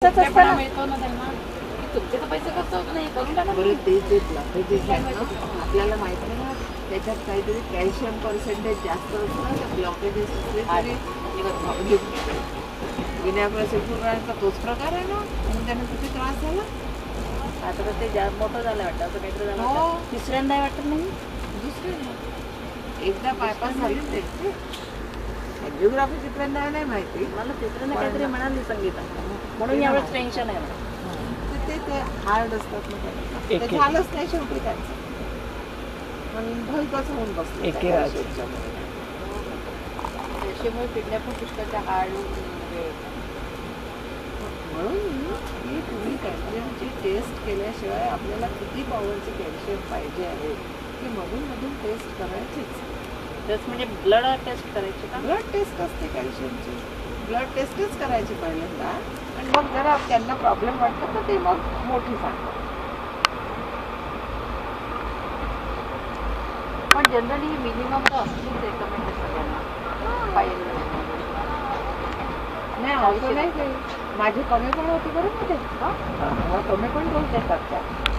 मिळतो ना त्यांना तुमचे तर पैसे खर्च होत नाही करून टाका बरं. ते जे ब्लॉकेजेस आहेत ना आपल्याला माहित नाही ना त्याच्यात काहीतरी कॅल्शियम पर्सेंटेज जास्त असतं ना त्या ब्लॉकेजेस असले तरी विनाप्रसिद्ध तोच प्रकार आहे ना म्हणून त्यांना किती त्रास झाला. आता तर ते मोठं झालं वाटतं असं काहीतरी झालं हो. तिसऱ्यांदा वाटत नाही दुसऱ्यांदा एकदा बायपास झाली त्यांची एंजिओग्राफी तिसऱ्यांदा नाही माहिती मला तिसऱ्यांदा काहीतरी म्हणाली संगीता म्हणून एवढंच टेन्शन आहे मला. ते हार्ड असतात ना ते झालंच नाही शेवटी त्यांचं पण भलतंच होऊन बसलं त्याच्यामुळे किडनॅप पण पुष्कळच्या हार्ड म्हणून की तुम्ही कॅल्शियमची टेस्ट केल्याशिवाय आपल्याला किती पॉवरची कॅल्शियम पाहिजे आहे ती मधून मधून टेस्ट करायचीच. टेस्ट म्हणजे ब्लड टेस्ट करायची का? ब्लड टेस्ट असते कॅल्शियमची ब्लड टेस्टच करायची पहिल्यांदा आणि मग जरा त्यांना प्रॉब्लेम वाटतो तर ते मग मोठी सांगतात. पण जनरली मिनिमम तर असलीच रेकमेंड सगळ्यांना पाहिजे नाही असं नाही काही माझी कमी पण होती बरं मध्ये कमी पण डोस देतात त्या